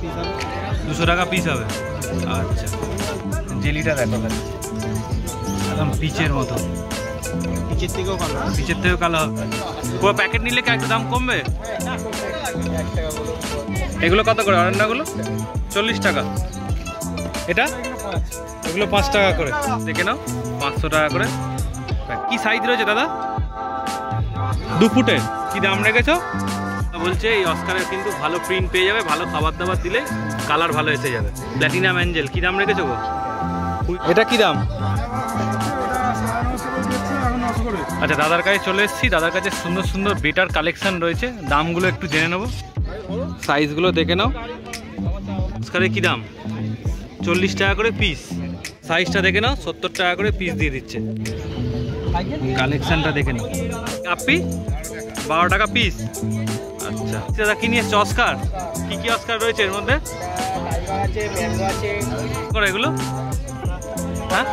200 টাকা পিস হবে। আচ্ছা, জেলিটা দেখো একদম পিচের মতো, পিচের থেকেও কালো হবে। পুরো প্যাকেট নিলে কি একটু দাম কমবে? এগুলো কত করে অরেন্ডাগুলো? 40 টাকা। এটা এগুলো 5 টাকা করে, দেখে নাও 500 টাকা করে। কি সাইজ রয়েছে দাদা? 2 ফুটের। কি দাম রেখেছো? বলছে এই অস্কারের কিন্তু ভালো প্রিন্ট পেয়ে যাবে, ভালো খাবার দাবার দিলে কালার ভালো এসে যাবে। প্ল্যাটিনাম অ্যাঞ্জেল কি দাম রেখেছো গো? এটা কি দাম? আচ্ছা, দাদার কাছে চলে এসেছি। দাদার কাছে সুন্দর সুন্দর বেটার কালেকশন রয়েছে, দামগুলো একটু জেনে নেবো, সাইজগুলো দেখে নাও। অস্কারের কি দাম? 40 টাকা করে পিস। সাইজটা দেখে নাও, 70 টাকা করে পিস দিয়ে দিচ্ছে। কালেকশনটা দেখে নাও। কাপ্পি 12 টাকা পিস। আচ্ছা দাদা, কি নিয়ে এসছো? অস্কার কি কি অস্কার রয়েছে এর মধ্যে? এগুলো হ্যাঁ,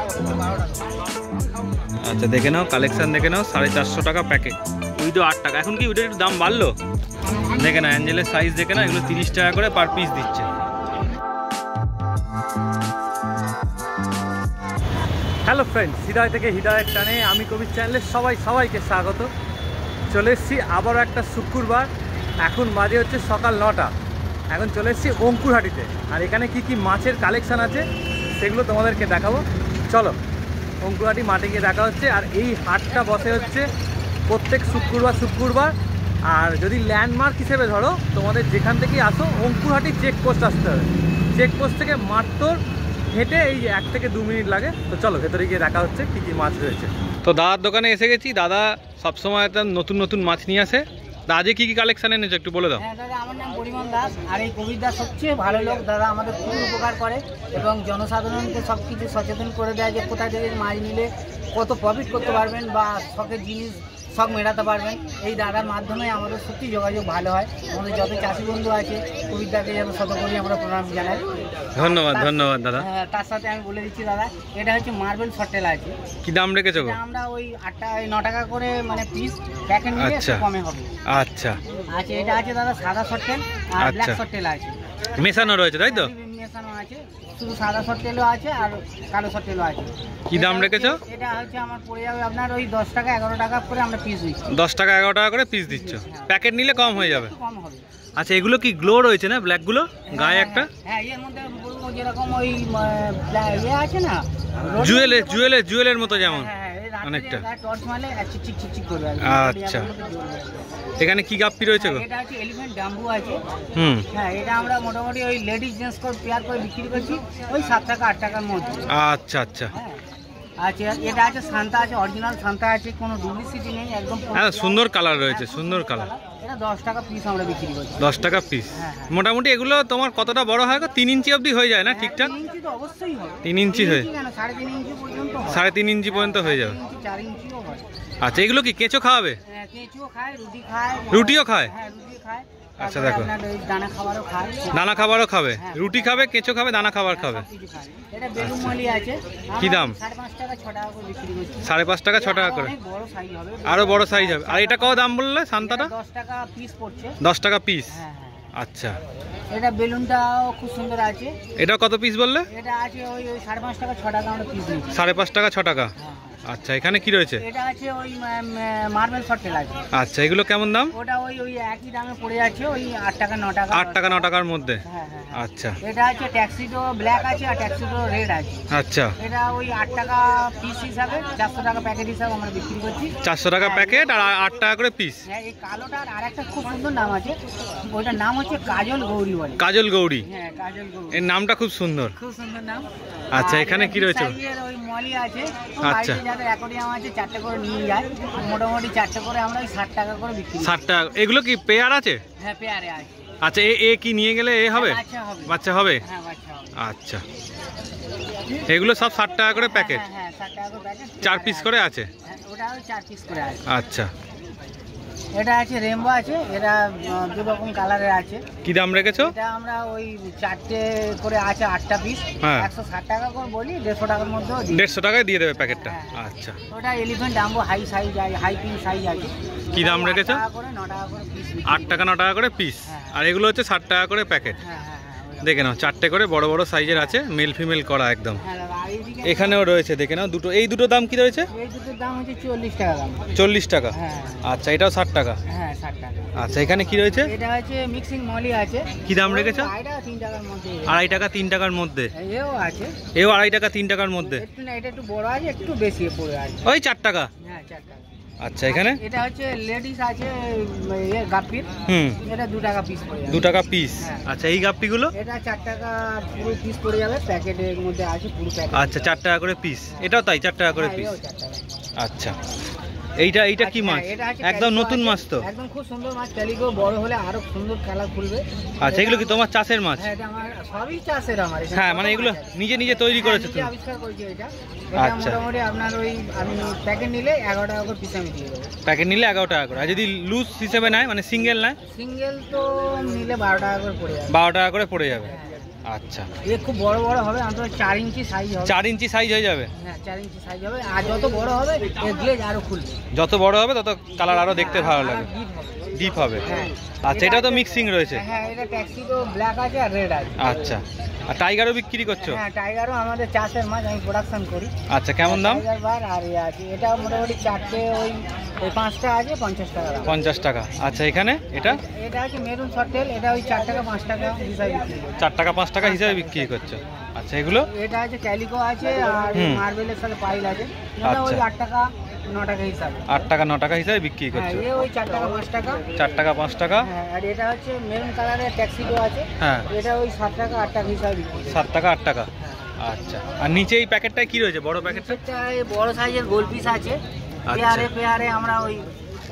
আচ্ছা দেখে নাও, কালেকশন দেখে নাও। 450 টাকা প্যাকেট, উইডো 8 টাকা। এখন কি উইডোর একটু দাম বাড়লো? দেখে না, অ্যাঞ্জেলের সাইজ দেখে না, এগুলো 30 টাকা করে পার পিস দিচ্ছে। হ্যালো ফ্রেন্ডস, হৃদয় থেকে হৃদয়ের টানে আমি কবির চ্যানেলে সবাইকে স্বাগত। চলে এসেছি আবারও একটা শুক্রবার। এখন বাজে হচ্ছে সকাল 9টা। এখন চলে এসেছি অঙ্কুরহাটিতে, আর এখানে কি কি মাছের কালেকশান আছে সেগুলো তোমাদেরকে দেখাবো। চলো অঙ্কুরহাটি মাঠে গিয়ে দেখা হচ্ছে। আর এই হাটটা বসে হচ্ছে প্রত্যেক শুক্রবার। আর যদি ল্যান্ডমার্ক হিসেবে ধরো, তোমাদের যেখান থেকেই আসো অঙ্কুরহাটি চেকপোস্ট আসতে হবে। চেকপোস্ট থেকে মাত্র হেঁটে এই 1 থেকে 2 মিনিট লাগে। তো চলো ভেতরে গিয়ে দেখা হচ্ছে কী কী মাছ রয়েছে। তো দাদার দোকানে এসে গেছি। দাদা সবসময় একটা নতুন মাছ নিয়ে আসে। আজকে কি কি কালেকশন এনেছো একটু বলে দাও। হ্যাঁ দাদা, আমার নাম পরিমল দাস। আর এই কবির দাস হচ্ছে ভালো লোক দাদা, আমাদের খুব উপকার করে এবং জনসাধারণকে সব কিছু সচেতন করে দেয় যে কোথা থেকে মাছ নিলে কত প্রফিট করতে পারবেন বা শখের জিনিস শখ মেটাতে পারবেন। এই দাদার মাধ্যমে আমাদের সত্যি যোগাযোগ ভালো হয়। আমাদের যত চাষি বন্ধু আছে কবিতাকে যেন শতকরি আমরা প্রণাম জানাই। ধন্যবাদ দাদা। তার সাথে আমি বলে দিচ্ছি দাদা, এটা হচ্ছে মার্বেল শর্টেল আছে। কি দাম রেখেছো? আমরা ওই 9 টাকা করে মানে পিস, প্যাকেট নিলে একটু কমে হবে। আচ্ছা আচ্ছা, এটা আছে দাদা সাদা শর্টেল আর ব্ল্যাক শর্টেল আছে, মেশানো রয়েছে তাই তো? মেশানো আছে, শুধু সাদা শর্টেলও আছে আর কালো শর্টেলও আছে। কি দাম রেখেছো? এটা হচ্ছে আমার পড়ে যাবে আপনার ওই 10 টাকা 11 টাকা করে আমরা পিস দিচ্ছি। 10 টাকা 11 টাকা করে পিস দিচ্ছ, প্যাকেট নিলে কম হয়ে যাবে। কম হবে। আচ্ছা, এগুলো কি গ্লো রয়েছে না ব্ল্যাক গুলো গায়ে একটা? হ্যাঁ, এর মধ্যে বলবো যেরকম ওই ইয়ে আছে না, জুয়েলের মতো যেমন অনেকটা। টর্চ মারলে চিকচিক করবে। আচ্ছা, এখানে কি গাপ্পি রয়েছে গো? এটা আছে এলিফ্যান্ট ডাম্বু আছে। হ্যাঁ, এটা আমরা মোটামুটি ওই লেডিস জেন্টস করে পেয়ার করে বিক্রি করছি ওই 7 টাকা 8 টাকার মধ্যে। আচ্ছা আচ্ছা। আচ্ছা, এটা আছে শান্তা আছে, অরিজিনাল শান্তা আছে, কোনো ডুপ্লিসিটি নেই, একদম। হ্যাঁ, সুন্দর কালার রয়েছে, সুন্দর কালার। এটা 10 টাকা পিস আমরা বিক্রি করছি। 10 টাকা পিস। মোটামুটি এগুলো তোমার কতটা বড় হয় গো? 3 ইঞ্চি অবধি হয়ে যায় না ঠিকঠাক? 3 ইঞ্চি তো অবশ্যই হয়। 3 ইঞ্চি হয়, 3.5 ইঞ্চি পর্যন্ত হয়। 3.5 ইঞ্চি পর্যন্ত হয়ে যাবে। 4 ইঞ্চিও হয়। আচ্ছা, এগুলো কি কেঁচো খাওয়াবে? কেঁচো খায়, রুটি খায়। রুটিও খায়? হ্যাঁ, রুটি খায়। আচ্ছা দেখো, দানা খাবারও খায়। দানা খাবারও খাবে, রুটি খাবে, কেঁচো খাবে, দানা খাবার খাবে। এটা বেলুন মালি আছে। কি দাম? 5.5 টাকা 6 টাকা করে বিক্রি করছি। 5.5 টাকা 6 টাকা করে। বড় সাইজ হবে, আরো বড় সাইজ হবে। আর এটা কত দাম বললে শান্তাটা? 10 টাকা পিস পড়ছে। 10 টাকা পিস। হ্যাঁ। আচ্ছা, এটা বেলুনটাও খুব সুন্দর আছে। এটা কত পিস বললে? এটা আছে ওই 5.5 টাকা 6 টাকা আমরা পিস দিচ্ছি। 5.5 টাকা 6 টাকা। আচ্ছা, এখানে কি রয়েছে? এটা আছে ওই মার্বেল শর্টেল আছে। আচ্ছা, এগুলো কেমন দাম? ওটা ওই একই দামে পড়ে আছে, ওই 8 টাকা 9 টাকা। 8 টাকা 9 টাকার মধ্যে। হ্যাঁ। আচ্ছা, এটা আছে ট্যাক্সিডো ব্ল্যাক আছে আর ট্যাক্সিডো রেড আছে। আচ্ছা, এটা ওই 8 টাকা পিস হিসাবে 400 টাকা প্যাকেট হিসাবে আমরা বিক্রি করছি। 400 টাকা প্যাকেট আর 8 টাকা করে পিস। হ্যাঁ, এই কালোটার আরেকটা খুব সুন্দর নাম আছে, ওইটার নাম হচ্ছে কাজল গৌরী বলে। কাজল গৌরী? হ্যাঁ, কাজল গৌরী। এর নামটা খুব সুন্দর, খুব সুন্দর নাম। আচ্ছা, এখানে কি রয়েছে? ওই মলি আছে। আচ্ছা, যাদের অ্যাকোয়ারিয়াম আছে 4টে করে নিয়ে যায়, মোটামুটি 4টে করে আমরা 60 টাকা করে বিক্রি করি। 60 টাকা। এগুলো কি পেয়ার আছে? হ্যাঁ, পেয়ারে আছে। আচ্ছা, এ কি নিয়ে গেলে এ হবে? বাচ্চা হবে? হ্যাঁ, বাচ্চা হবে। আচ্ছা, এগুলো সব 60 টাকা করে প্যাকেট? হ্যাঁ, 60 টাকা করে প্যাকেট। 4 পিস করে আছে? ওটাও 4 পিস করে আছে। আচ্ছা, এটা আছে রেমবো আছে, এটা 2 রকম কালারের আছে। কি দাম রেখেছো? এটা আমরা ওই 4টে করে আছে, 8টা পিস, 160 টাকা করে বলি, 150 টাকার মধ্যে। 150 টাকায় দিয়ে দেবে প্যাকেটটা? আচ্ছা, ওটা এলিফ্যান্ট ডাম্বো হাই সাইজ আছে, হাই পিন সাইজ আছে। কি দাম রেখেছো? 8 টাকা করে 9 টাকা করে পিস। 8 টাকা 9 টাকা করে পিস। আর এগুলো হচ্ছে 60 টাকা করে প্যাকেট? হ্যাঁ। দেখে নাও 4টে করে বড় বড় সাইজের আছে, মেল ফিমেল করা একদম। হ্যাঁ দাদা, আর এইদিকে এখানেও রয়েছে, দেখে নাও দুটো। এই দুটো দাম কি রয়েছে? এই দুটোর দাম হচ্ছে 40 টাকা দাম। 40 টাকা। হ্যাঁ আচ্ছা, এটাও 60 টাকা। হ্যাঁ 60 টাকা। আচ্ছা, এখানে কি রয়েছে? এটা হচ্ছে মিক্সিং মলি আছে। কি দাম রেখেছো? 3 টাকার মধ্যে। 2.5 টাকা 3 টাকার মধ্যে। এও আছে, এও 2.5 টাকা 3 টাকার মধ্যে। একটু না, এটা একটু বড় আছে, একটু বেশি পড়ে আছে। ওই 4 টাকা। হ্যাঁ 4 টাকা। আচ্ছা, এখানে এটা হচ্ছে লেডিস আছে গাপ্পির, এটা 2 টাকা পিস পড়ে যাবে। 2 টাকা পিস। হ্যাঁ। আচ্ছা, এই গাপ্পিগুলো? এটা 4 টাকা পুরো পিস পড়ে যাবে, প্যাকেটের মধ্যে আছে পুরো প্যাকেট। আচ্ছা, 4 টাকা করে পিস। এটাও তাই 4 টাকা করে হ্যাঁ, পিস। এও 4 টাকা। আচ্ছা, এইটা কি মাছ? এটা হচ্ছে একদম ক্যালিকো নতুন আছে, মাছ তো? একদম খুব সুন্দর মাছ। ক্যালিকো বড় হলে আরো সুন্দর কালার খুলবে। আচ্ছা, এগুলো কি তোমার চাষের মাছ? হ্যাঁ, এটা আমার সবই চাষের। আমার এখানে হ্যাঁ, কত মানে এগুলো মাছ আছে। নিজে নিজে তৈরি হ্যাঁ, করেছো নিজে তুমি? আবিষ্কার করেছি এটা। আচ্ছা। মোটামুটি আপনার ওই আমি প্যাকেট নিলে 11 টাকা করে পিস আমি দিয়ে দেবো। প্যাকেট নিলে 11 টাকা করে। আর যদি লুজ হিসেবে নেয়, মানে সিঙ্গেল নেয়, সিঙ্গেল তো নিলে 12 টাকা করে পড়ে যাবে। 12 টাকা করে পড়ে যাবে। হ্যাঁ। আচ্ছা, এ খুব বড় বড় হবে, অন্তত 4 ইঞ্চি সাইজ হবে। 4 ইঞ্চি সাইজ হয়ে যাবে? হ্যাঁ 4 ইঞ্চি সাইজ হবে। আর যত বড় হবে এর গ্লেজ আরো খুলবে। যত বড় হবে তত কালার আরো দেখতে ভালো লাগে, ডিপ হবে। ডিপ হবে। হ্যাঁ। আচ্ছা, এটা তো মিক্সিং রয়েছে। হ্যাঁ, এটা ট্যাক্সি তো ব্ল্যাক আছে আর রেড আছে। আচ্ছা, আর টাইগারও বিক্রি করছো? হ্যাঁ, টাইগারও আমাদের চাষের মাছ, আমি প্রোডাকশন করি। আচ্ছা, কেমন দাম? টাইগার বার আর এ আছে। এটা মোটামুটি 4টে ওই 5টা আছে 50 টাকা দাম। 50 টাকা। আচ্ছা, এখানে এটা? এটা আছে মেরুন শর্টেল, এটা ওই 4 টাকা 5 টাকা হিসাবে বিক্রি করি। 4 টাকা 5 টাকা হিসাবে বিক্রি করছো। আচ্ছা, এগুলো? এটা আছে ক্যালিকো আছে আর মার্বেলের সাথে পাইল আছে, ওই আচ্ছা। 8 টাকা 9 টাকা হিসাবে। 8 টাকা 9 টাকা হিসাবে বিক্রি হ্যাঁ, করছো। এ ওই 4 টাকা 5 টাকা। 4 টাকা 5 টাকা। হ্যাঁ, আর এটা হচ্ছে মেরুন কালারের ট্যাক্সিডো আছে। হ্যাঁ, এটা ওই 7 টাকা 8 টাকা হিসাবে বিক্রি করি। 7 টাকা 8 টাকা। আচ্ছা, আর নিচে এই প্যাকেটটায় কি রয়েছে, বড় প্যাকেটটা? এটা বড় সাইজের গোল পিস আছে। আচ্ছা। পেয়ারে আমরা ওই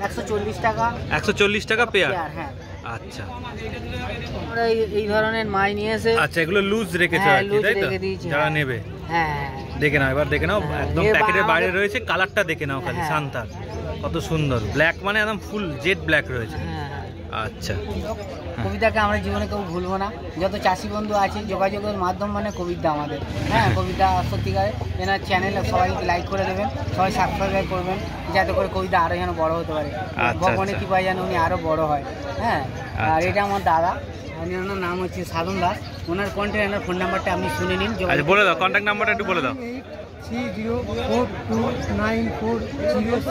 140 টাকা 140 টাকা পেয়ার। পেয়ার। হ্যাঁ, আচ্ছা। আমরা এই ধরনের মাছ নিয়ে এসে আচ্ছা, এগুলো লুজ রেখেছো হ্যাঁ, আর কি, লুজ তাই তো? রেখে দিয়েছি, যারা হ্যাঁ। নেবে হ্যাঁ দেখে নাও, এবার দেখে নাও। হ্যাঁ, একদম এবার প্যাকেটের বাইরে আমাদের- রয়েছে, কালারটা দেখে নাও খালি, হ্যাঁ। শান্তার কত সুন্দর। ব্ল্যাক মানে একদম ফুল জেড ব্ল্যাক রয়েছে। হ্যাঁ। আচ্ছা, কবিতাকে আমরা জীবনে কেউ ভুলবো না। যত চাষি বন্ধু আছে, যোগাযোগের মাধ্যম মানে কবিতা আমাদের। হ্যাঁ, কবিতা সত্যিকারে এনার চ্যানেলে সবাই লাইক করে দেবেন, সবাই সাবস্ক্রাইব করবেন, যাতে করে কবিতা আরো যেন বড় হতে পারে। ভগবানের আচ্ছা। কৃপায় যেন উনি আরো বড় হয়। হ্যাঁ, আর আচ্ছা। এটা আমার দাদা, ওনার নাম হচ্ছে সাধন দাস। ওনার কন্ট্যাক্ট ফোন নাম্বারটা আপনি শুনে নিন। আচ্ছা, বলে দাও কন্ট্যাক্ট নাম্বারটা একটু বলে দাও। 3042940।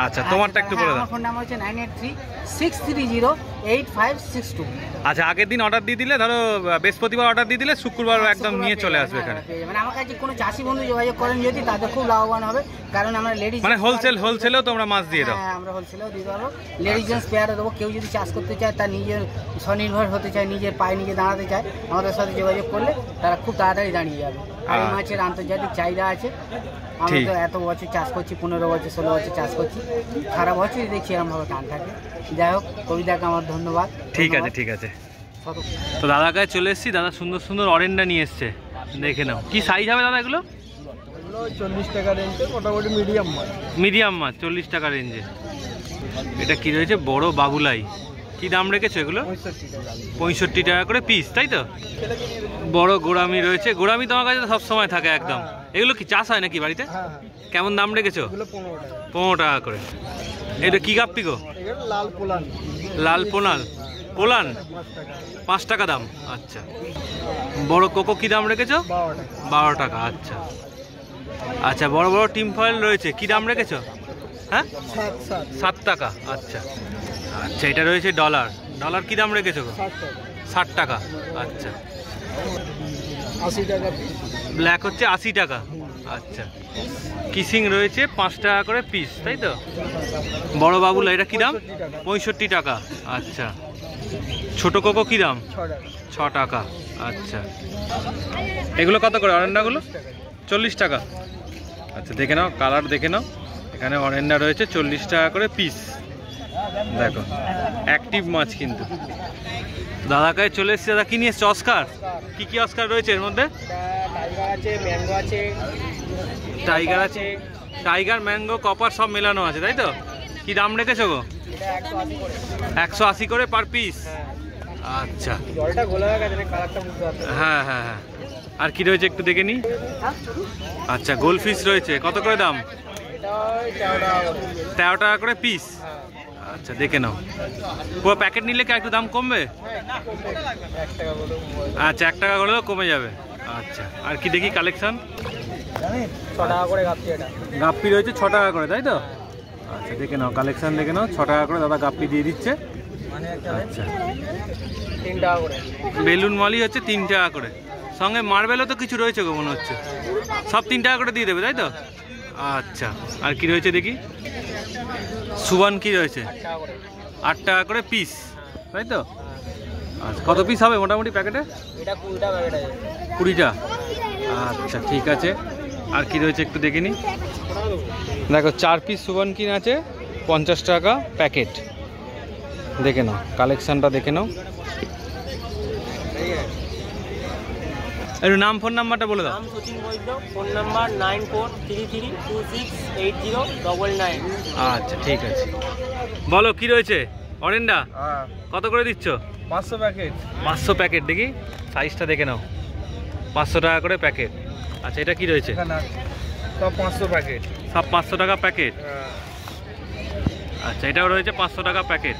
আচ্ছা, তোমারটা একটু বলে দাও। আমার ফোন নাম্বার হচ্ছে 9836308562। আচ্ছা, আগের দিন অর্ডার দিয়ে দিলে, ধরো বৃহস্পতিবার অর্ডার দিয়ে দিলে শুক্রবার একদম নিয়ে চলে আসবে এখানে। মানে আমার কাছে কোনো চাষি বন্ধু যোগাযোগ করেন যদি, তাদের খুব লাভবান হবে। কারণ আমরা লেডিস মানে হোলসেলেও তোমরা মাছ দিয়ে দাও? হ্যাঁ, আমরা হোলসেলেও দিয়ে দেবো। লেডিস জেন্টস পেয়ারে দেবো। কেউ যদি চাষ করতে চায়, তার নিজের স্বনির্ভর হতে চায়, নিজের পায়ে নিজে দাঁড়াতে চায়, আমাদের সাথে যোগাযোগ করলে তারা খুব তাড়াতাড়ি দাঁড়িয়ে যাবে। আর এই মাছের আন্তর্জাতিক চাহিদা আছে। আমরা তো এত বছর চাষ করছি, 15 বছর 16 বছর চাষ করছি, সারা বছরই দেখছি এরকমভাবে টান থাকে। যাই হোক, কবিতাকে আমার ধন্যবাদ। ঠিক আছে, ঠিক আছে। তো দাদার কাছে চলে এসেছি, দাদা সুন্দর সুন্দর অরেন্ডা নিয়ে এসছে, দেখে নাও। কি সাইজ হবে দাদা এগুলো? 40 টাকা রেঞ্জে মোটামুটি মিডিয়াম মাছ। মিডিয়াম মাছ 40 টাকা রেঞ্জে। এটা কি রয়েছে? বড় বাবুলাই। কি দাম রেখেছো এগুলো? 65 টাকা করে পিস, তাই তো? বড় গোড়ামি রয়েছে। গোড়ামি তোমার কাছে তো সবসময় থাকে একদম। এগুলো কি চাষ হয় নাকি বাড়িতে? কেমন দাম রেখেছো? 15 টাকা করে। এটা কি গাপ্পি গো? লাল পোলান। লাল পোনাল পোলান 5 টাকা দাম। আচ্ছা, বড় কোকো কি দাম রেখেছো? 12 টাকা। আচ্ছা আচ্ছা, বড় বড় টিম ফয়েল রয়েছে, কি দাম রেখেছো? হ্যাঁ, 7 টাকা। আচ্ছা আচ্ছা, এটা রয়েছে ডলার। ডলার কি দাম রেখেছো গো? 60 টাকা। আচ্ছা, 80 টাকা। ব্ল্যাক হচ্ছে 80 টাকা। আচ্ছা, কিসিং রয়েছে 5 টাকা করে পিস, তাই তো? বড় বাবুলা এটা কি দাম? 65 টাকা। আচ্ছা, ছোট কোকো কি দাম? 6 টাকা। আচ্ছা, এগুলো কত করে অরেন্ডাগুলো? 40 টাকা। আচ্ছা, দেখে নাও, কালার দেখে নাও। এখানে অরেন্ডা রয়েছে 40 টাকা করে পিস। দেখো, অ্যাক্টিভ মাছ কিন্তু। দাদা কাছে চলে এসেছি। দাদা কি নিয়ে এসছে? অস্কার। কি কি অস্কার রয়েছে এর মধ্যে? টাইগার আছে, ম্যাঙ্গো আছে। টাইগার আছে, টাইগার, ম্যাঙ্গো, কপার সব মেলানো আছে, তাই তো? কি দাম রেখেছো গো? 180 করে পার পিস। আচ্ছা, জলটা গোলা হয়ে গেছে, কালারটা বুঝতে পারছো? হ্যাঁ হ্যাঁ হ্যাঁ। আর কি রয়েছে একটু দেখে নিই। আচ্ছা, গোল্ড ফিশ রয়েছে, কত করে দাম? 13 টাকা করে পিস। আচ্ছা দেখে নাও, পুরো প্যাকেট নিলে কি একটু দাম কমবে? আচ্ছা 1 টাকা করেও কমে যাবে। আচ্ছা আর কি দেখি কালেকশন? 6 টাকা করে গাপ্পি। এটা গাপ্পি রয়েছে 6 টাকা করে, তাই তো? আচ্ছা দেখে নাও কালেকশন দেখে নাও, 6 টাকা করে দাদা গাপ্পি দিয়ে দিচ্ছে। আচ্ছা 3 টাকা করে। বেলুন মলি হচ্ছে 3 টাকা করে, সঙ্গে মার্বেলও তো কিছু রয়েছে গো মনে হচ্ছে, সব 3 টাকা করে দিয়ে দেবে, তাই তো? আচ্ছা আর কি রয়েছে দেখি? সুবান কি রয়েছে? 8 টাকা করে পিস, তাই তো? আচ্ছা কত পিস হবে মোটামুটি প্যাকেটে? এটা 20 টাকা প্যাকেট আছে। 20টা। আচ্ছা ঠিক আছে, আর কি রয়েছে একটু দেখে নি। দেখো 4 পিস সুবান কিন আছে, 50 টাকা প্যাকেট। দেখে নাও কালেকশনটা দেখে নাও। একটু নাম ফোন নাম্বারটা বলে দাও। নাম সচিন বৈদ্য, ফোন নাম্বার 9433268099। আচ্ছা ঠিক আছে, বলো কি রয়েছে? অরেন্ডা কত করে দিচ্ছ? 500 প্যাকেট। 500 প্যাকেট, দেখি সাইজটা দেখে নাও। 500 টাকা করে প্যাকেট। আচ্ছা এটা কি রয়েছে? সব 500 প্যাকেট। সব 500 টাকা প্যাকেট। আচ্ছা এটাও রয়েছে 500 টাকা প্যাকেট।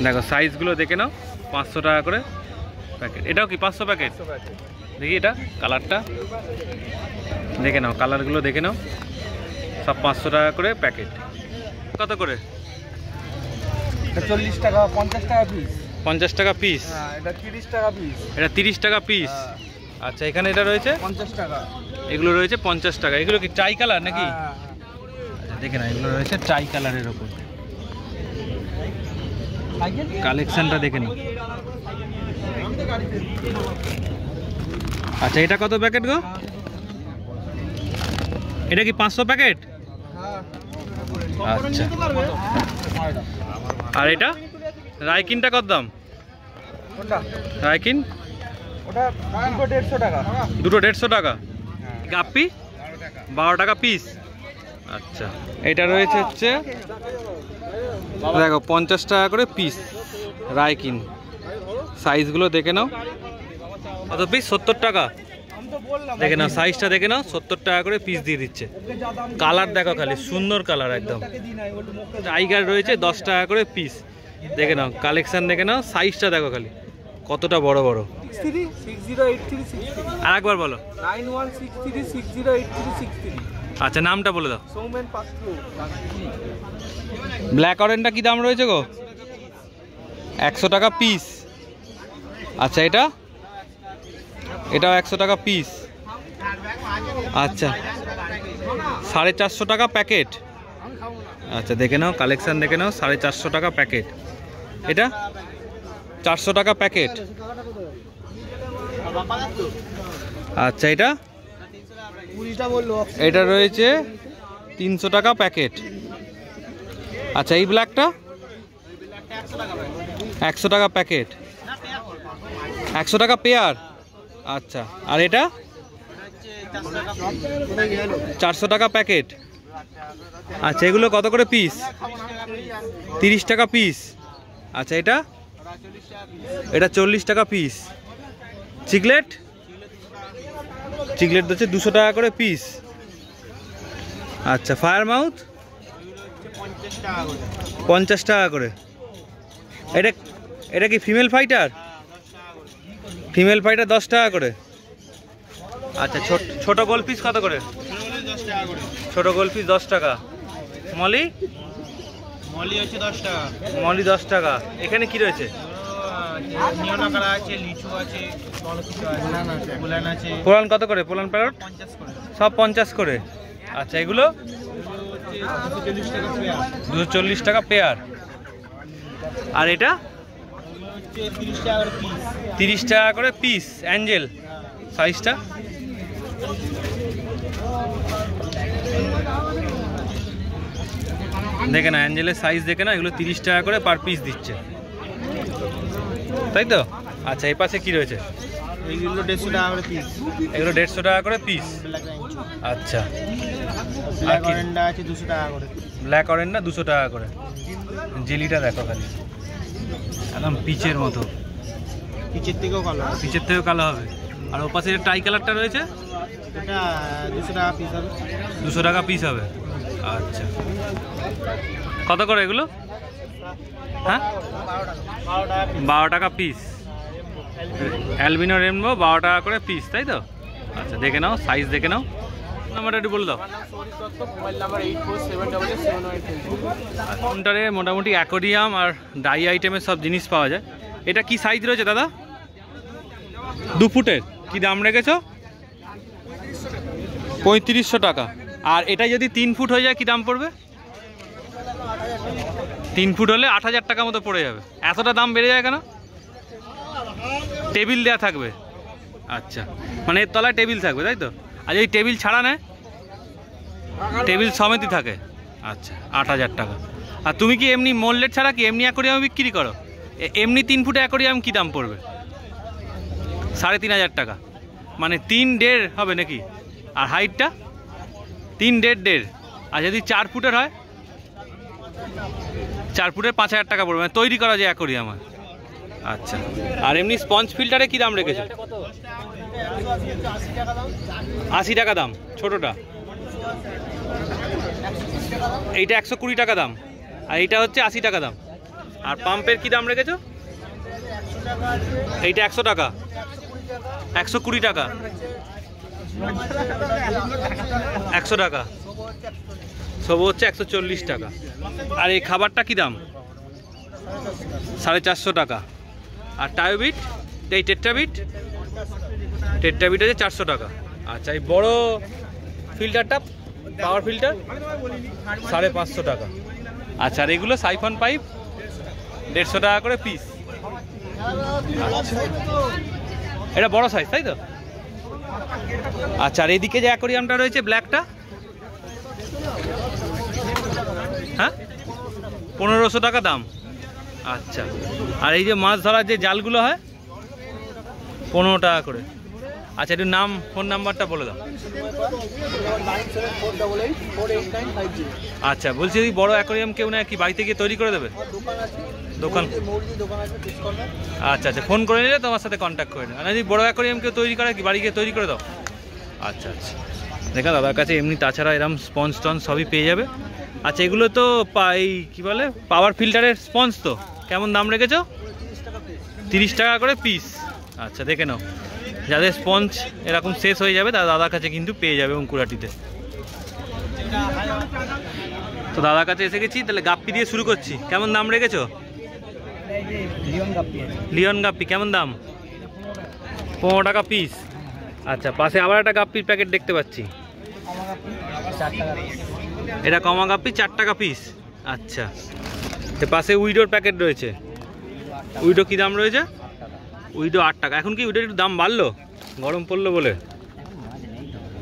দেখো সাইজগুলো দেখে নাও, 500 টাকা করে প্যাকেট। এটাও কি 500 প্যাকেট? দেখি এটা কালারটা দেখে নাও, কালারগুলো দেখে নাও, সব 500 টাকা করে প্যাকেট। কত করে? 40 টাকা, 50 টাকা পিস। 50 টাকা পিস। এটা 30 টাকা পিস। এটা 30 টাকা পিস। আচ্ছা এখানে এটা রয়েছে 50 টাকা। এগুলো রয়েছে 50 টাকা। এগুলো কি ট্রাই কালার নাকি? আচ্ছা দেখে না, এগুলো রয়েছে ট্রাই কালারের ওপর। কালেকশনটা দেখে নিই। আচ্ছা এটা কত প্যাকেট গো? এটা কি 500 প্যাকেট? আচ্ছা আর এটা রাইকিনটা কত দাম? রাইকিন ওটা দুটো 150 টাকা। দুটো 150 টাকা। গাপ্পি 12 টাকা পিস। আচ্ছা এটা রয়েছে হচ্ছে দেখো 50 টাকা করে পিস রাইকিন। সাইজগুলো দেখে নাও, কত পিস? 70 টাকা। দেখে নাও সাইজটা দেখে নাও, 70 টাকা করে পিস দিয়ে দিচ্ছে। কালার দেখো খালি, সুন্দর কালার একদম। টাইগার রয়েছে 10 টাকা করে পিস। দেখে নাও কালেকশন দেখে নাও, সাইজটা দেখো খালি কতটা বড় বড়। আর একবার বলো। 9163608363। আচ্ছা নামটা বলে দাও। সৌমেন পাত্র। ব্ল্যাক অরেঞ্জটা কি দাম রয়েছে গো? 100 টাকা পিস। আচ্ছা এটাও 100 টাকা পিস। আচ্ছা 450 টাকা প্যাকেট। আচ্ছা দেখে নাও কালেকশন দেখে নাও, 450 টাকা প্যাকেট। এটা 400 টাকা প্যাকেট। আচ্ছা এটা রয়েছে 300 টাকা প্যাকেট। আচ্ছা এই ব্ল্যাকটা 100 টাকা প্যাকেট। 100 টাকা পেয়ার। আচ্ছা আর এটা 400 টাকা প্যাকেট। আচ্ছা এগুলো কত করে পিস? 30 টাকা পিস। আচ্ছা এটা 40 টাকা পিস। চিকলেট হচ্ছে 200 টাকা করে পিস। আচ্ছা ফায়ার মাউথ 50 টাকা করে। এটা কি ফিমেল ফাইটার? 10 টাকা করে। আচ্ছা ছোট গোল পিস কত করে? ছোট গোল পিস 10 টাকা। মলি হচ্ছে 10 টাকা। মলি 10 টাকা। এখানে কি রয়েছে? পোলান কত করে? পোলান প্যারট সব 50 করে। আচ্ছা এগুলো 240 টাকা পেয়ার। আর এটা 30 টাকা করে পিস। অ্যাঞ্জেল সাইজটা দেখে না, অ্যাঞ্জেলের সাইজ দেখে না, এগুলো 30 টাকা করে পার পিস দিচ্ছে, তাই তো? আচ্ছা এই পাশে কি রয়েছে? এইগুলো 150 টাকা করে পিস। এগুলো 150 টাকা করে পিস। আচ্ছা ব্ল্যাক অরেন্ডা আছে 200 টাকা করে। ব্ল্যাক অরেন্ডা 200 টাকা করে। জেলিটা দেখো খালি একদম পিচের মতো। পিচের থেকেও কালো হবে। আর ও পাশে টাই কালারটা রয়েছে, এটা 200 টাকা পিস হবে। 200 টাকা পিস হবে। আচ্ছা, কত করে এগুলো? হ্যাঁ, 12 টাকা পিস। অ্যালবিনো রেনবো 12 টাকা করে পিস, তাই তো? আচ্ছা, দেখে নাও, সাইজ দেখে নাও। নাম্বারটা একটু বলে দাও। কাউন্টারে মোটামুটি অ্যাকোরিয়াম আর ডাই আইটেমের সব জিনিস পাওয়া যায়। এটা কি সাইজ রয়েছে দাদা? 2 ফুটের। কি দাম রেখেছো? 3500 টাকা। আর এটা যদি 3 ফুট হয়ে যায় কি দাম পড়বে? 3 ফুট হলে 8000 টাকা মতো পড়ে যাবে। এতটা দাম বেড়ে যায় কেন? টেবিল দেওয়া থাকবে। আচ্ছা, মানে এর তলায় টেবিল থাকবে, তাই তো? আর যদি টেবিল ছাড়া নেয়? টেবিল সমেতই থাকে। আচ্ছা, 8000 টাকা। আর তুমি কি এমনি মোল্ডেড ছাড়া কি এমনি অ্যাকোরিয়াম বিক্রি করো? এমনি 3 ফুটে অ্যাকোরিয়াম কি দাম পড়বে? 3500 টাকা। মানে 3.5 হবে নাকি? আর হাইটটা 3.5। আর যদি 4 ফুটের হয়? 4 ফুটের 5000 টাকা পড়বে, মানে তৈরি করা যায় অ্যাকোরিয়াম। আচ্ছা, আর এমনি স্পঞ্জ ফিল্টারে কি দাম রেখেছো? 80 টাকা দাম ছোটটা। এইটা 120 টাকা দাম, আর এইটা হচ্ছে 80 টাকা দাম। আর পাম্পের কি দাম রেখেছো? এইটা 100 টাকা, 120 টাকা, 100 টাকা, সব হচ্ছে 140 টাকা। আর এই খাবারটা কি দাম? 450 টাকা। আর টায়োবিট, এই টেট্রাবিট হচ্ছে 400 টাকা। আচ্ছা, এই বড় ফিল্টারটা, পাওয়ার ফিল্টার, 550 টাকা। আচ্ছা, আর এগুলো সাইফন পাইপ 150 টাকা করে পিস। এটা বড় সাইজ, তাই তো? আচ্ছা, আর এদিকে যে অ্যাকোরিয়ামটা রয়েছে ব্ল্যাকটা, হ্যাঁ, 1500 টাকা দাম। আচ্ছা, আর এই যে মাছ ধরার যে জালগুলো হয় 15 টাকা করে। আচ্ছা, একটু নাম, ফোন নাম্বারটা বলে দাও। আচ্ছা, বলছি যদি বড় অ্যাকোরিয়াম কেউ না কি বাড়িতে গিয়ে তৈরি করে দেবে? দোকান। আচ্ছা, ফোন করে নিলে তোমার সাথে কন্ট্যাক্ট করে নেবে। আর যদি বড় অ্যাকোরিয়াম কেউ তৈরি করে কি বাড়ি গিয়ে তৈরি করে দাও? আচ্ছা, দেখা দাদার কাছে এমনি তাছাড়া এরকম স্পঞ্জ টঞ্জ সবই পেয়ে যাবে। আচ্ছা, এগুলো তো এই কী বলে পাওয়ার ফিল্টারের স্পঞ্জ, তো কেমন দাম রেখেছো? 30 টাকা করে পিস। আচ্ছা, দেখে নাও, যাদের স্পঞ্জ এরকম শেষ হয়ে যাবে তারা দাদার কাছে কিন্তু পেয়ে যাবে অঙ্কুরাটিতে। তো দাদার কাছে এসে গেছি, তাহলে গাপ্পি দিয়ে শুরু করছি। কেমন দাম রেখেছো? লিওন গাপ্পি কেমন দাম? 15 টাকা পিস। আচ্ছা, পাশে আবার একটা গাপ্পির প্যাকেট দেখতে পাচ্ছি, এটা কমা গাপ্পি 4 টাকা পিস। আচ্ছা, পাশে উইডোর প্যাকেট রয়েছে। উইডো কি দাম রয়েছে? উইডো 8 টাকা। এখন কি উইডোর একটু দাম বাড়লো, গরম পড়লো বলে?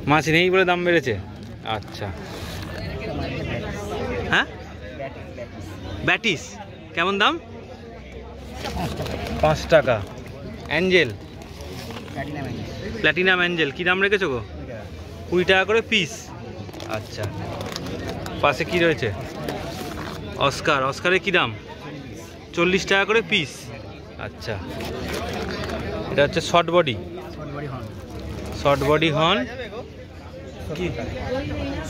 মাছ নেই বলে দাম বেড়েছে। আচ্ছা, হ্যাঁ, ব্যাটিস কেমন দাম? 5 টাকা। অ্যাঞ্জেল, প্ল্যাটিনাম অ্যাঞ্জেল কি দাম রেখেছো গো? 20 টাকা করে পিস। আচ্ছা, পাশে কি রয়েছে? অস্কার, অস্কারের কি দাম? 40 টাকা করে পিস। আচ্ছা, এটা হচ্ছে শর্ট বডি হর্ন, কি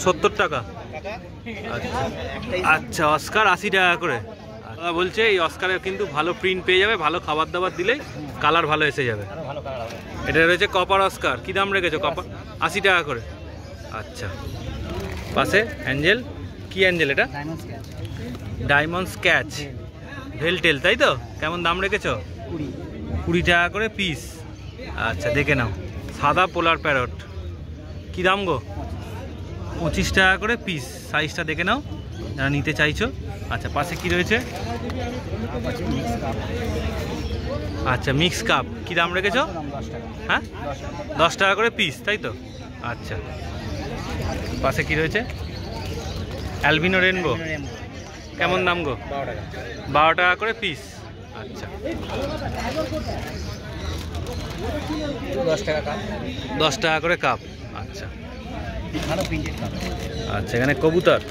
70 টাকা। আচ্ছা, অস্কার 80 টাকা করে। বলছে এই অস্কারে কিন্তু ভালো প্রিন্ট পেয়ে যাবে, ভালো খাবার দাবার দিলেই কালার ভালো এসে যাবে। এটা রয়েছে কপার অস্কার, কি দাম রেখেছো? কপার 80 টাকা করে। আচ্ছা, পাশে অ্যাঞ্জেল, কি অ্যাঞ্জেল এটা? ডায়মন্ড স্ক্যাচ ভেলটেল, তাই তো? কেমন দাম রেখেছো? 20 টাকা করে পিস। আচ্ছা, দেখে নাও, সাদা পোলার প্যারট কি দাম গো? 25 টাকা করে পিস। সাইজটা দেখে নাও যারা নিতে চাইছো। আচ্ছা, পাশে কি রয়েছে? আচ্ছা, মিক্স কাপ কি দাম রেখেছো? হ্যাঁ, 10 টাকা করে পিস, তাই তো? আচ্ছা, পাশে কি রয়েছে? অ্যালবিনো রেনবো কেমন দাম গো? 12 টাকা করে পিস। আচ্ছা, 10 টাকা করে কাপ। আচ্ছা, আচ্ছা, এখানে কবুতর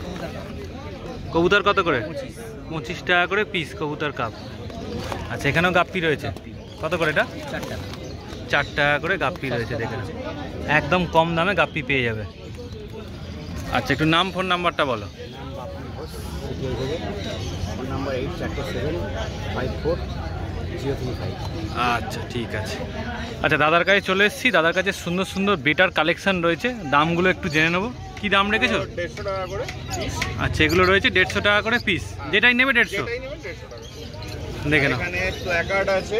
কত করে? 25 টাকা করে পিস কবুতর কাপ। আচ্ছা, এখানেও গাপ্পি রয়েছে, কত করে এটা? 4 টাকা করে গাপ্পি রয়েছে। দেখে একদম কম দামে গাপ্পি পেয়ে যাবে। আচ্ছা, একটু নাম ফোন নাম্বারটা বলো। নাম বাপন ঘোষ, সিটিআই থেকে। Phone number 84754035। আচ্ছা, ঠিক আছে। আচ্ছা, দাদার কাছে চলে এসেছি। দাদার কাছে সুন্দর সুন্দর বেটার কালেকশন রয়েছে। দামগুলো একটু জেনে নেবো। কি দাম রেখেছো? 150 টাকা করে পিস। আচ্ছা, এগুলো রয়েছে 150 টাকা করে পিস। যেটাই নেবে 150 যেটাই নেবেন 150 টাকা। দেখে নাও। এখানে প্ল্যাকার্ড আছে,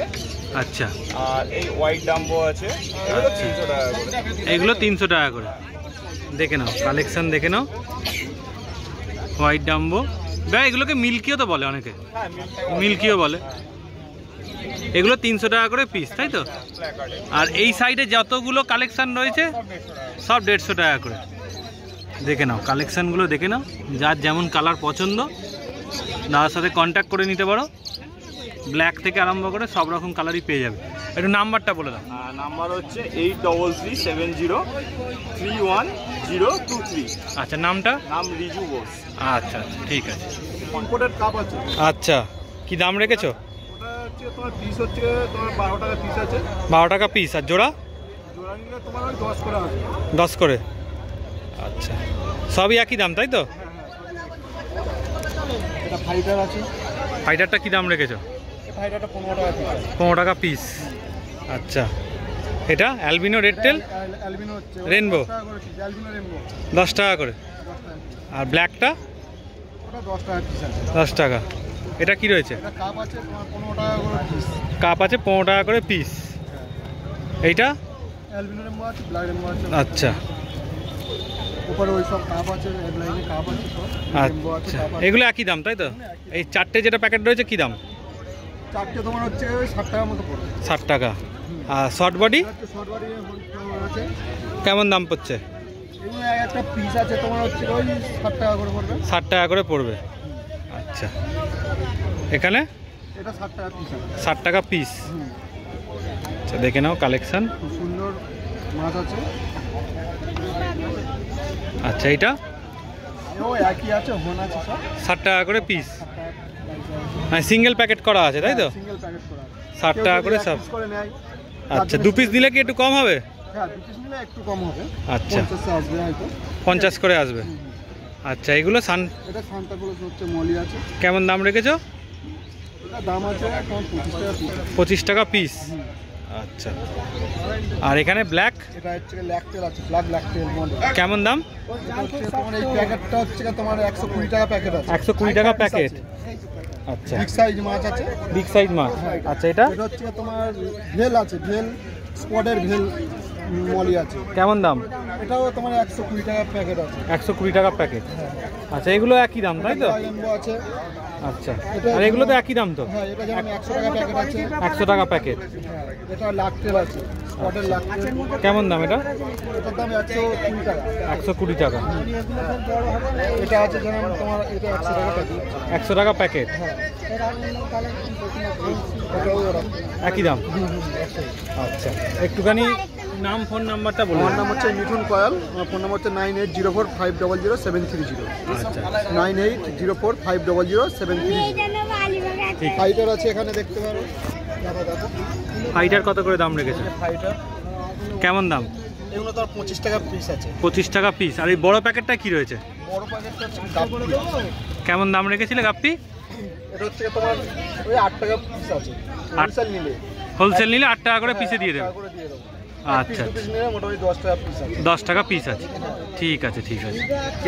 আচ্ছা, আর এই হোয়াইট ডাম্বো আছে, এগুলো 300 টাকা করে। এগুলো 300 টাকা করে। দেখে নাও কালেকশন, দেখে নাও। হোয়াইট ডাম্বো ভাই, এগুলোকে মিল্কিও তো বলে অনেকে, হ্যাঁ, মিল্কিও বলে। এগুলো 300 টাকা করে পিস, তাই তো? প্ল্যাকার্ড আর এই সাইডে যতগুলো কালেকশন রয়েছে সব 150 টাকা করে। দেখে নাও কালেকশানগুলো, দেখে নাও। যার যেমন কালার পছন্দ দাদার সাথে কন্ট্যাক্ট করে নিতে পারো। ব্ল্যাক থেকে আরম্ভ করে সব রকম কালারই পেয়ে যাবে। একটু নাম্বারটা বলে দাও। নাম্বার হচ্ছে 8337031023। আচ্ছা, নামটা? নাম রিজু বোস। আচ্ছা, ঠিক আছে। ইম্পোর্টেড কাপ আছে। আচ্ছা, কি দাম রেখেছো? ওটা হচ্ছে তোমার পিস হচ্ছে তোমার 12 টাকা পিস আছে। 12 টাকা পিস। আর জোড়া? জোড়া নিলে তোমার ওই 10 করে আছে। 10 করে। আচ্ছা, সবই একই দাম, তাই তো? এটা ফাইটার আছে। ফাইটারটা কি দাম রেখেছো? ফাইটারটা 15 টাকা পিস। 15 টাকা পিস। আচ্ছা, এটা অ্যালবিনো রেড টেল অ্যালবিনো হচ্ছে রেনবো 10 টাকা করে পিস। অ্যালবিনো রেনবো 10 টাকা করে। 10 টাকা। আর ব্ল্যাকটা? ওটা 10 টাকা পিস আছে। 10 টাকা। এটা কি রয়েছে? এটা কাপ আছে তোমার 15 টাকা করে পিস। কাপ আছে 15 টাকা করে পিস। এইটা? অ্যালবিনো রেনবো আছে, ব্ল্যাক রেনবো আছে। আচ্ছা, উপরে ওই সব কাপ আছে, এক লাইনে কাপ আছে সব। রেনবো আছে, আচ্ছা, কাপ আছে। এগুলো একই দাম, তাই তো? এই 4টে যেটা প্যাকেট রয়েছে কি দাম? চারটে তোমার হচ্ছে 60 টাকার মতো পড়বে। 60 টাকা। আর শর্ট বডি হচ্ছে শর্ট বডি আছে। কেমন দাম পড়ছে? এগুলো একটা পিস আছে তোমার হচ্ছে ওই 60 টাকা করে পড়বে। 60 টাকা করে পড়বে। আচ্ছা, এখানে এটা 60 টাকা পিস আছে। 60 টাকা পিস। আচ্ছা, দেখে নাও কালেকশন। খুব সুন্দর মাছ আছে। আচ্ছা, এইটা ও একই আছে, হোন আছে সব। 60 টাকা করে পিস। মানে সিঙ্গেল প্যাকেট করা আছে, তাই তো? সিঙ্গেল প্যাকেট করা আছে। 60 টাকা করে সব। পিস করে নেয়। আচ্ছা, 2 পিস দিলে কি একটু কম হবে? হ্যাঁ, 2 পিস নিলে একটু কম হবে। আচ্ছা, 50 আসবে হয়তো। 50 করে আসবে। আচ্ছা, এগুলো এটা সান্তা ক্লজ হচ্ছে, মলি আছে। কেমন দাম রেখেছো? এটা দাম আছে এখন 25 টাকা পিস। 25 টাকা পিস। আচ্ছা, আর এখানে ব্ল্যাক এটা হচ্ছে ল্যাকটেল আছে, ব্ল্যাক টেল মডেল। কেমন দাম? তোমার এই প্যাকেটটা হচ্ছে তোমার 120 টাকা প্যাকেট আছে। 120 টাকা প্যাকেট। আচ্ছা, বিগ সাইজ মাছ আছে। বিগ সাইজ মাছ। আচ্ছা, এটা এটা হচ্ছে তোমার ভেল আছে, ভেল স্পটের ভেল মলি আছে। কেমন দাম? এটাও তোমার 120 টাকা প্যাকেট আছে। 120 টাকা প্যাকেট। আচ্ছা, এগুলো একই দাম, তাই তো? রেনবো আছে। আচ্ছা, আর এগুলো তো একই দাম তো? হ্যাঁ, এটা যেমন 100 টাকা প্যাকেট আছে। 100 টাকা প্যাকেট। এটা লাকটেল আছে, স্পটের লাকটেল। কেমন দাম এটা? এটার দাম 120 টাকা। 120 টাকা। এটা আছে যেমন তোমার এটা 100 টাকা প্যাকেট। 100 টাকা প্যাকেট। এটাও ওরকম। একই দাম। আচ্ছা, একটুখানি নাম ফোন নাম্বারটা বলুন। আমার নাম হচ্ছে মিঠুন কয়াল। আমার ফোন নাম্বার হচ্ছে 9804500730। আচ্ছা, 9804500730। ঠিক। ফাইটার আছে এখানে দেখতে পারো। দেখো ফাইটার কত করে দাম রেখেছে? ফাইটার কেমন দাম? এগুলো তো 25 টাকা পিস আছে। 25 টাকা পিস। আর এই বড় প্যাকেটটা কি রয়েছে? বড় প্যাকেটটা হচ্ছে গাপ্পি। কেমন দাম রেখেছিলে গাপ্পি? এটা হচ্ছে তোমার ওই 8 টাকা পিস আছে। হোলসেল নিলে হোলসেল নিলে 8 টাকা করে পিসে দিয়ে দেবে। টাকা করে দিয়ে দেবো। আচ্ছা, পিস নিলে মোটামুটি 10 টাকা পিস আছে। 10 টাকা পিস আছে। ঠিক আছে, ঠিক আছে।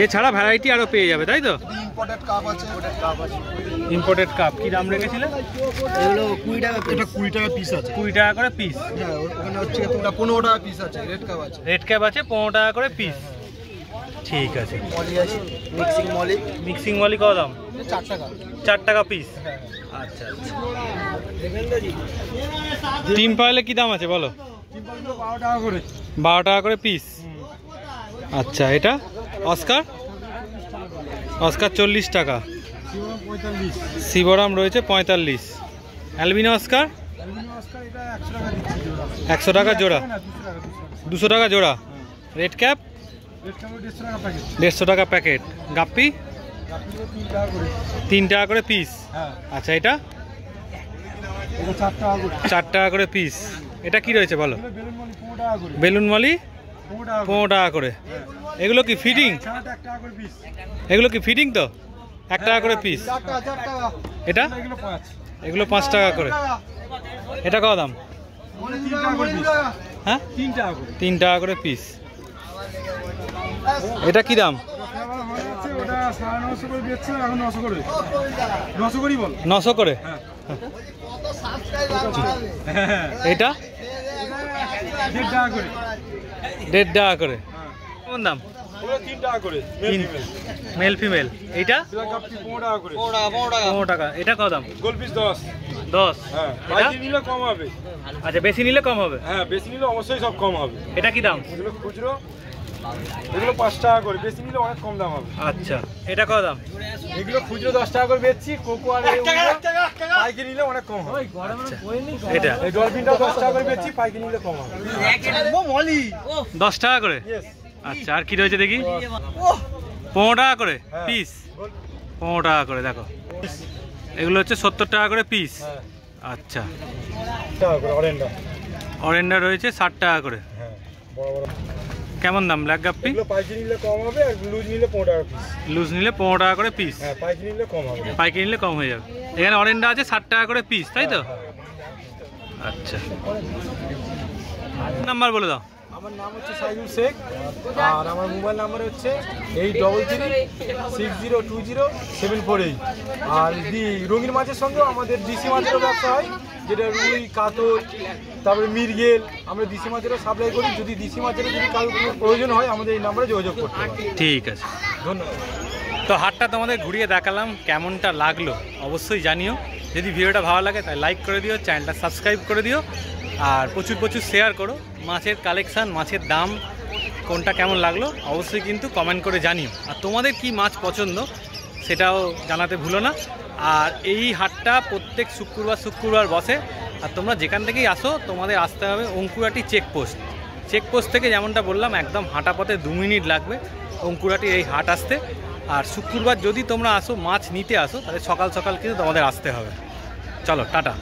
এছাড়া ভ্যারাইটি আরও পেয়ে যাবে, তাই তো? ইম্পোর্টেড কাপ আছে, কাপ আছে। ইম্পোর্টেড কাপ কি দাম রেখেছিলে? এগুলো 20 টাকা, এটা 20 টাকা পিস আছে। 20 টাকা করে পিস। হ্যাঁ, ওখানে হচ্ছে তোমরা 15 টাকা পিস আছে, রেড কাপ আছে। রেড ক্যাপ আছে 15 টাকা করে পিস। ঠিক আছে। মলি আছে, মিক্সিং মলি। মিক্সিং মলি কত দাম? 4 টাকা। 4 টাকা পিস। আচ্ছা, টিম পাইলে কি দাম আছে বলো? 12 টাকা করে। 12 টাকা করে পিস। আচ্ছা, এটা অস্কার? অস্কার 40 টাকা। 45। শিবরাম রয়েছে 45। Albino Oscar? এটা 100 টাকা দিচ্ছি জোড়া। 100 টাকা জোড়া। 200 টাকা জোড়া। Red cap? রেড কাপ 150 টাকা প্যাকেট। 150 টাকা প্যাকেট। গাপ্পি? গাপ্পিগুলো 3 টাকা করে। 3 টাকা করে পিস। হ্যাঁ, আচ্ছা, এটা এটা 4 টাকা করে। 4 টাকা করে পিস। এটা কি রয়েছে বলো? বেলুন মলি 15 টাকা করে। বেলুন মলি 15 টাকা করে। এগুলো কি ফিটিং? এগুলো কি ফিটিং তো? 1 টাকা করে পিস। এটা এগুলো 5 টাকা করে। এটা কত দাম? হ্যাঁ 3 টাকা করে পিস। এটা কি দাম? 900 করে। এটা 1.5 টাকা করে। কোন দাম? 3 টাকা করে মেল ফিমেল। এইটা 15 টাকা। এটা কত দাম? গোল পিস 10। 10। হ্যাঁ এটা বেশি নিলে কম হবে। আচ্ছা বেশি নিলে কম হবে। হ্যাঁ বেশি নিলে অবশ্যই সব কম হবে। এটা কি দাম? এগুলো খুচরো, এগুলো 5 টাকা করে, বেশি নিলে অনেক কম দাম হবে। আচ্ছা এটা কত দাম? এগুলো খুচরো 10 টাকা করে বেচছি, কোকো আর পাইকারি নিলে অনেক কম হবে। এটা এই ডলফিনটা 10 টাকা করে বেচছি, পাইকারি নিলে কম হবে। 10 টাকা করে। আচ্ছা আর কি রয়েছে দেখি? 15 টাকা করে পিস। 15 টাকা করে দেখো। এগুলো হচ্ছে 70 টাকা করে পিস। আচ্ছা টাকা করে অরেন্ডা। অরেন্ডা রয়েছে 60 টাকা করে। হ্যাঁ বড় বড়। কেমন দাম ব্ল্যাক গাপ্পি? এগুলো পাইকারি নিলে কম হবে, আর লুজ নিলে 15 টাকা পিস। লুজ নিলে 15 টাকা করে পিস। হ্যাঁ পাইকারি নিলে কম হবে। পাইকারি নিলে কম হয়ে যাবে। এখানে অরেন্ডা আছে 60 টাকা করে পিস, তাই তো? আচ্ছা নাম্বার বলে দাও। আমার নাম হচ্ছে সাইদুল শেখ, আর আমার মোবাইল নাম্বার হচ্ছে 8336020748। আর রঙিন মাছের সঙ্গেও আমাদের দেশি মাছেরও ব্যবসা হয়, যেটা রুই, কাতল, তারপরে মৃগেল। আমরা দেশি মাছেরও সাপ্লাই করি। যদি দেশি মাছেরও যদি কারোর কোনো প্রয়োজন হয় আমাদের এই নাম্বারে যোগাযোগ করতে হবে। ঠিক আছে, ধন্যবাদ। তো হাটটা তোমাদের ঘুরিয়ে দেখালাম, কেমনটা লাগলো অবশ্যই জানিও। যদি ভিডিওটা ভালো লাগে তাই লাইক করে দিও, চ্যানেলটা সাবস্ক্রাইব করে দিও, আর প্রচুর প্রচুর শেয়ার করো। মাছের কালেকশান, মাছের দাম কোনটা কেমন লাগলো অবশ্যই কিন্তু কমেন্ট করে জানিও। আর তোমাদের কি মাছ পছন্দ সেটাও জানাতে ভুলো না। আর এই হাটটা প্রত্যেক শুক্রবার বসে। আর তোমরা যেখান থেকেই আসো তোমাদের আসতে হবে অঙ্কুরাটি চেকপোস্ট। চেকপোস্ট থেকে যেমনটা বললাম একদম হাঁটা পথে 2 মিনিট লাগবে অঙ্কুরাটির এই হাট আসতে। আর শুক্রবার যদি তোমরা আসো মাছ নিতে আসো তাহলে সকাল সকাল কিন্তু তোমাদের আসতে হবে। চলো টাটা।